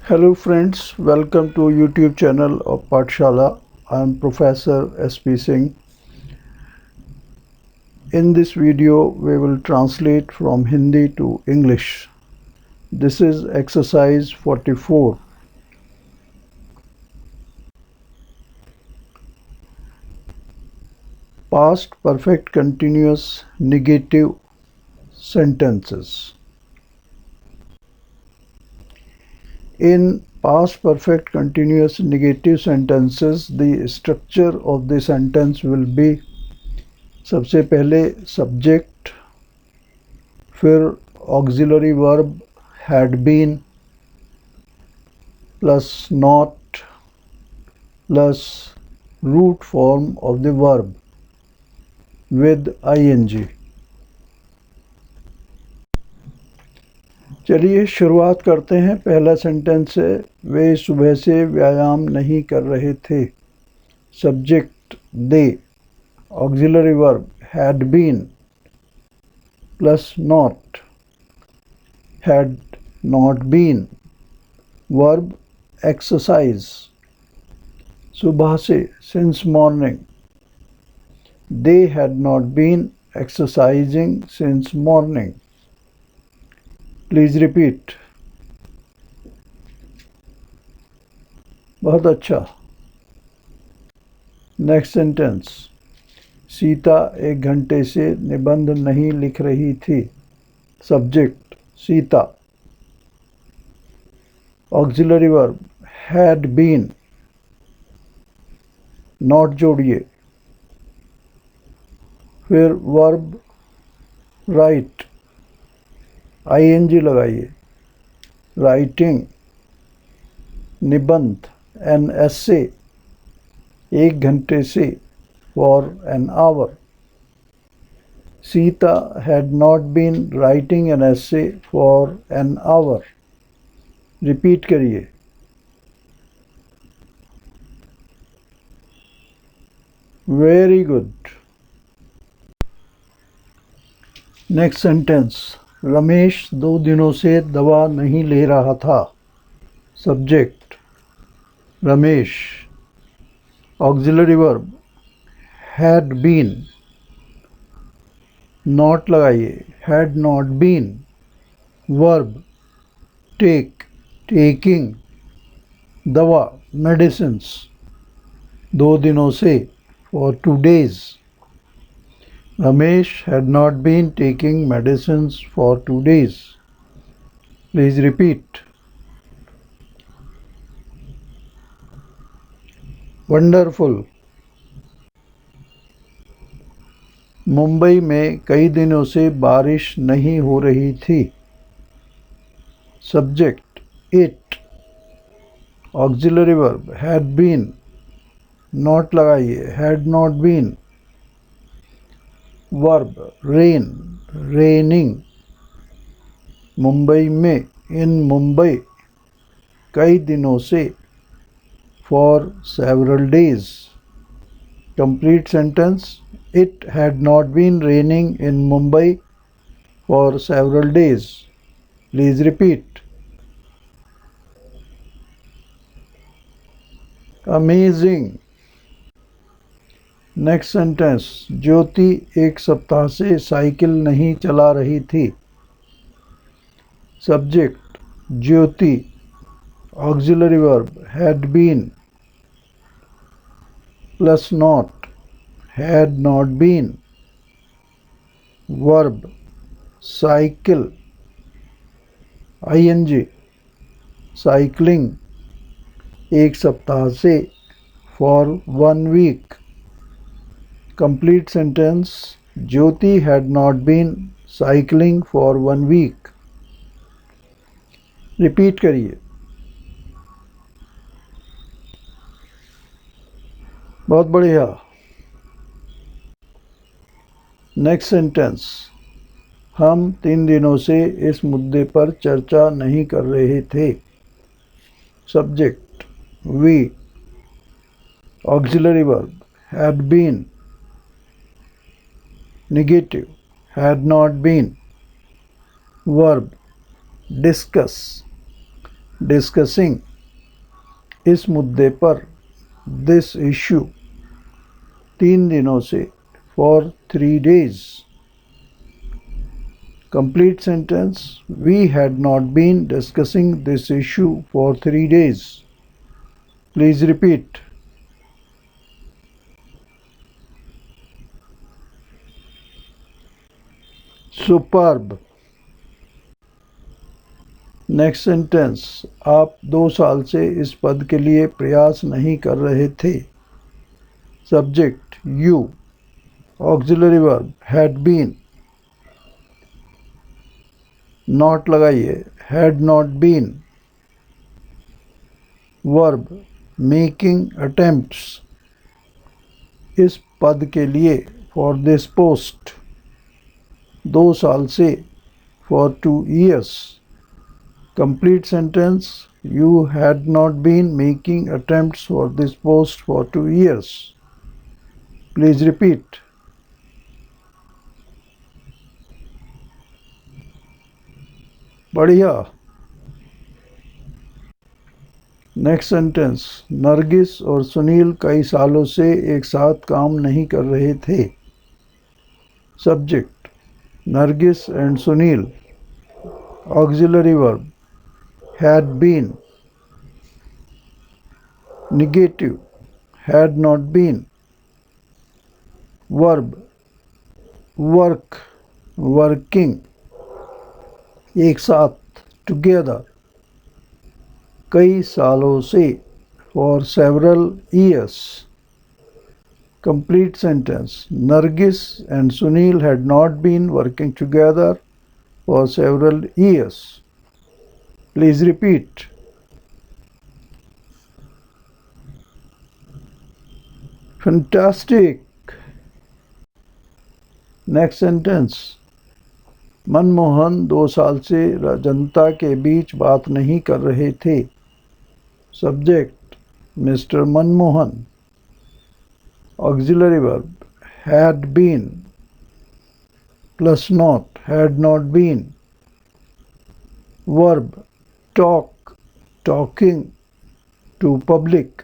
Hello friends, welcome to YouTube channel of Pathshala. I am Professor S.P. Singh. In this video, we will translate from Hindi to English. This is exercise 44. Past perfect continuous negative sentences. In past perfect continuous negative sentences, the structure of the sentence will be सबसे पहले subject, फिर auxiliary verb had been plus not plus root form of the verb with ing. चलिए शुरुआत करते हैं। पहला sentence है, वे सुबह से व्यायाम नहीं कर रहे थे। Subject they, auxiliary verb had been plus not, had not been, verb exercise, सुबह से since morning, they had not been exercising since morning. Please repeat. बहुत अच्छा। नेक्स्ट सेंटेंस, सीता 1 घंटे से निबंध नहीं लिख रही थी। Subject Sita, auxiliary verb had been, not जोड़िए, फिर वर्ब राइट, आईएनजी लगाइए, राइटिंग, निबंध एन एसे, 1 घंटे से for an hour. Sita had not been writing an essay for an hour. Repeat करिए। Very good. Next sentence, Ramesh 2 दिनों से दवा नहीं ले रहा था। Subject Ramesh, auxiliary verb had been, not लगाइए, had not been, verb take, taking, दवा मेडिसिन्स, 2 दिनों से for 2 days. Ramesh had not been taking medicines for 2 days. Please repeat. Wonderful. Mumbai में कई दिनों से बारिश नहीं हो रही थी। Subject it, auxiliary verb had been, not लगाइए, had not been, verb rain, raining, Mumbai में, इन मुंबई, कई दिनों से, for several days. Complete sentence, it had not been raining in Mumbai for several days. Please repeat. Amazing. Next sentence, Jyoti 1 सप्ताह से cycle नहीं चला रही थी। Subject Jyoti, auxiliary verb had been plus not, had not been, verb cycle, I N G, cycling, 1 सप्ताह से for 1 week। Complete sentence, Jyoti had not been cycling for 1 week. Repeat करिए। बहुत बढ़िया। नेक्स्ट सेंटेंस, हम 3 दिनों से इस मुद्दे पर चर्चा नहीं कर रहे थे। Subject we, auxiliary verb had been, negative had not been, verb discuss, discussing इस मुद्दे पर, दिस इशू 3 दिनों से, for 3 days. Complete sentence, we had not been discussing this issue for 3 days. Please repeat. Superb. Next sentence, आप 2 साल से इस पद के लिए प्रयास नहीं कर रहे थे. Subject you. Auxiliary verb had been. Not लगाइए, had not been. Verb making attempts इस पद के लिए, फॉर दिस पोस्ट. 2 साल से, for 2 years. Complete sentence, you had not been making attempts for this post for 2 years. Please repeat. बढ़िया. Next sentence, Nargis और सुनील कई सालों से एक साथ काम नहीं कर रहे थे. Subject Nargis and Sunil. Auxiliary verb had been. Negative, had not been. Verb work, working. एक साथ, together. कई सालों से, for several years. Complete sentence, Nargis and Sunil had not been working together for several years. Please repeat. Fantastic. Next sentence. Manmohan 2 साल से जनता के बीच बात नहीं कर रहे थे. Subject mister Manmohan. Auxiliary verb had been plus not, had not been. Verb talk, talking to public.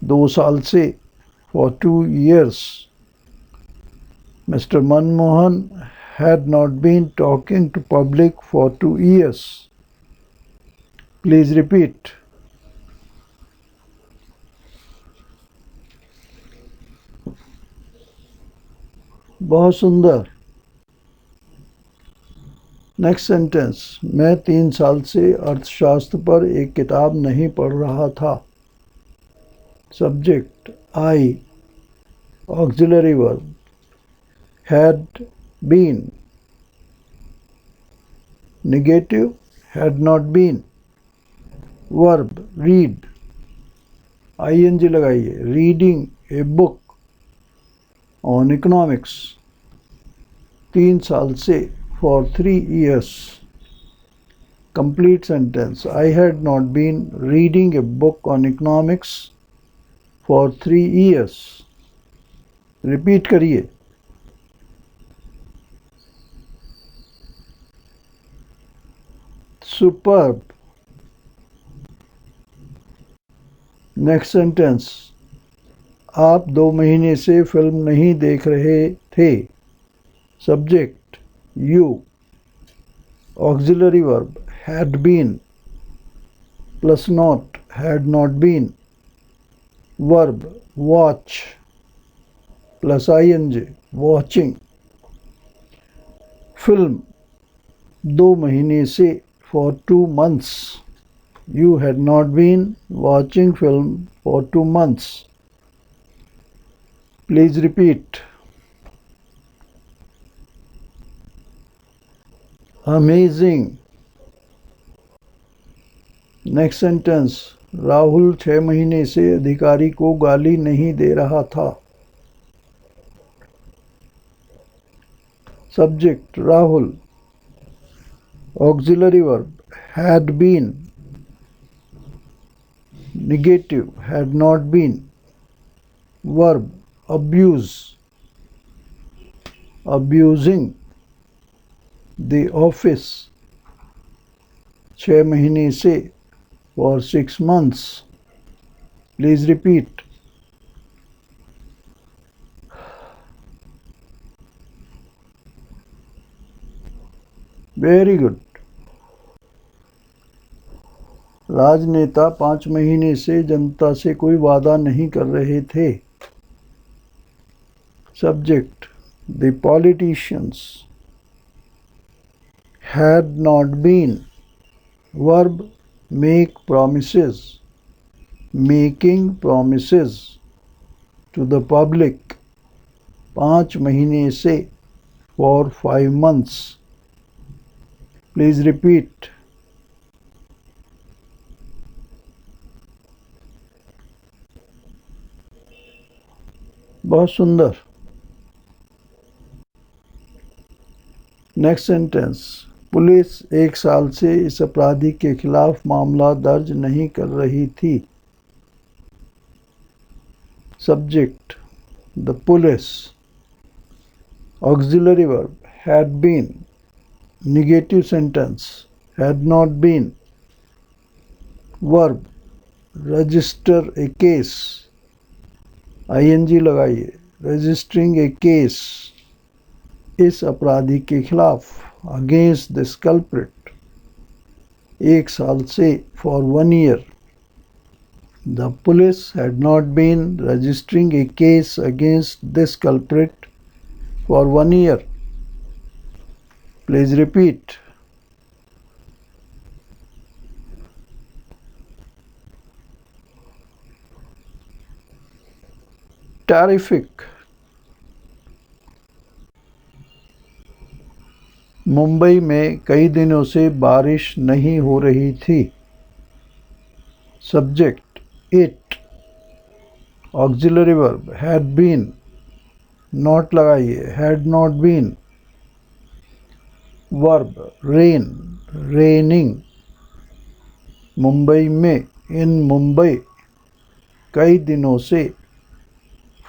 2 साल से, for 2 years. Mr. Manmohan had not been talking to public for 2 years. Please repeat. बहुत सुंदर. नेक्स्ट सेंटेंस, मैं 3 साल से अर्थशास्त्र पर एक किताब नहीं पढ़ रहा था. Subject I. Auxiliary verb had been. Negative, had not been. Verb read. ING लगाइए. Reading a book on economics. 3 साल से, for 3 years. Complete sentence, I had not been reading a book on economics for 3 years. Repeat करिए. Superb. Next sentence, आप 2 महीने से film नहीं देख रहे थे. Subject you. Auxiliary verb had been plus not, had not been. Verb watch plus ing, watching. Film 2 महीने से, for 2 months. You had not been watching film for 2 months. Please repeat. Amazing. Next sentence, Rahul 6 महीने से अधिकारी को गाली नहीं दे रहा था. Subject Rahul. Auxiliary verb had been. Negative, had not been. Verb abuse. Abusing. The office. 6 महीने से for 6 months. Please repeat. Very good. राजनेता 5 महीने से जनता से कोई वादा नहीं कर रहे थे. Subject: The politicians had not been. Verb: make promises. Making promises to the public. 5 महीने से for 5 months. Please repeat. बहुत सुंदर. Next sentence. पुलिस 1 साल से इस अपराधी के खिलाफ मामला दर्ज नहीं कर रही थी. Subject: the police. Auxiliary verb: had been. Negative sentence: had not been. Verb: register a case. I N G लगाइए. Registering a case. इस अपराधी के खिलाफ. Against this culprit. 1 साल से for 1 year. The police had not been registering a case against this culprit for 1 year. Please repeat. Terrific. Mumbai में कई दिनों से बारिश नहीं हो रही थी. Subject: it. Auxiliary verb: had been. Not लगाइए. Had not been. Verb: rain. Raining. Mumbai में. इन मुंबई. कई दिनों से.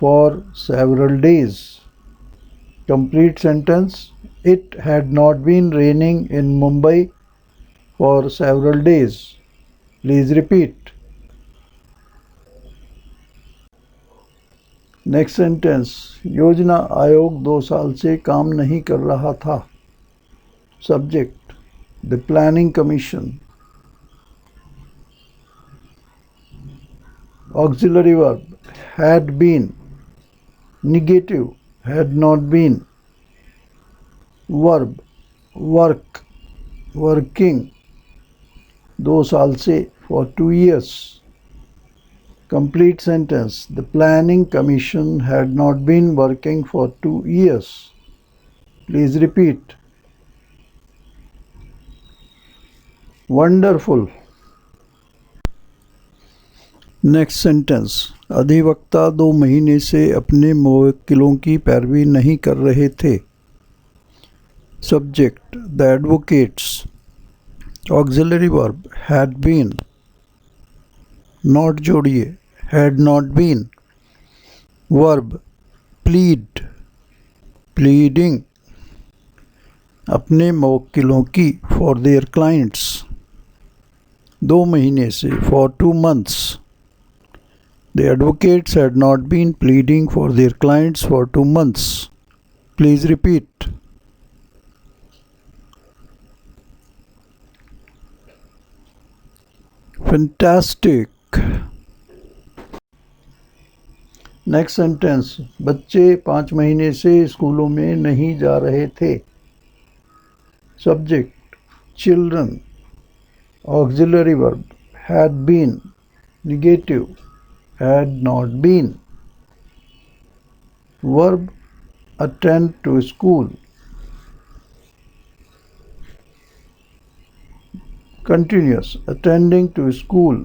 For several days. Complete sentence. It had not been raining in Mumbai for several days. Please repeat. Next sentence. योजना आयोग 2 साल से काम नहीं कर रहा था. Subject: The Planning Commission. Auxiliary verb: had been. Negative: had not been. Verb: work. Working. 2 साल से for 2 years. Complete sentence. The planning commission had not been working for 2 years. Please repeat. Wonderful. Next sentence. अधिवक्ता 2 महीने से अपने मुवक्किलों की पैरवी नहीं कर रहे थे. Subject: the advocates. Auxiliary verb: had been. Not जोड़िए. had not been. Verb: plead. Pleading. अपने मुवक्किलों की for their clients. 2 महीने से for 2 months. The advocates had not been pleading for their clients for 2 months. Please repeat. Fantastic. Next sentence. बच्चे 5 महीने से स्कूलों में नहीं जा रहे थे. Subject: children. Auxiliary verb: had been. Negative: had not been. Verb: attend to school. Continuous. Attending to school.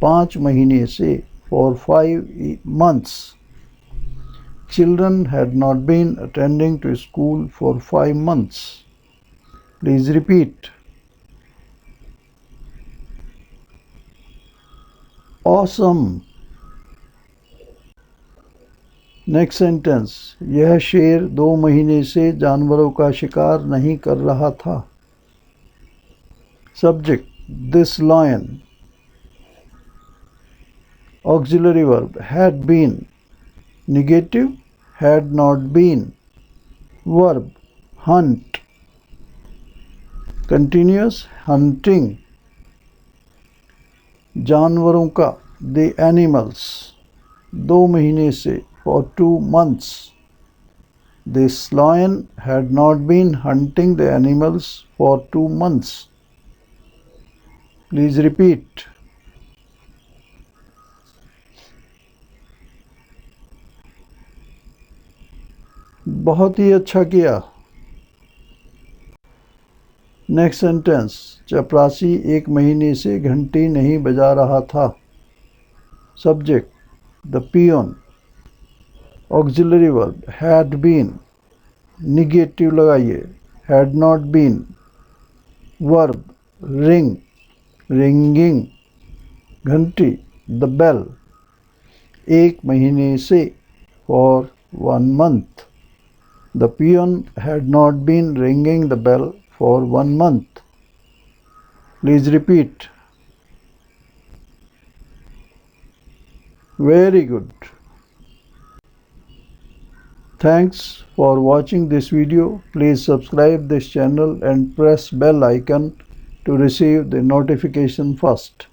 5 महीने से for 5 months. Children had not been attending to school for 5 months. Please repeat. Awesome. Next sentence. यह शेर 2 महीने से जानवरों का शिकार नहीं कर रहा था. Subject, this lion. Auxiliary verb, had been. Negative, had not been. Verb, hunt. Continuous, hunting. जानवरों का, the animals. 2 महीने से, for 2 months. This lion had not been hunting the animals for 2 months. Please repeat. बहुत ही अच्छा किया. Next sentence. चपरासी 1 महीने से घंटी नहीं बजा रहा था. Subject, the peon. Auxiliary verb, had been. Negative लगाइए, had not been. Verb, ring, ringing. घंटी, द बेल. 1 महीने से, for 1 month. The peon had not been ringing the bell for 1 month. Please repeat. Very good. Thanks for watching this video. Please subscribe this channel and press bell icon to receive the notification first.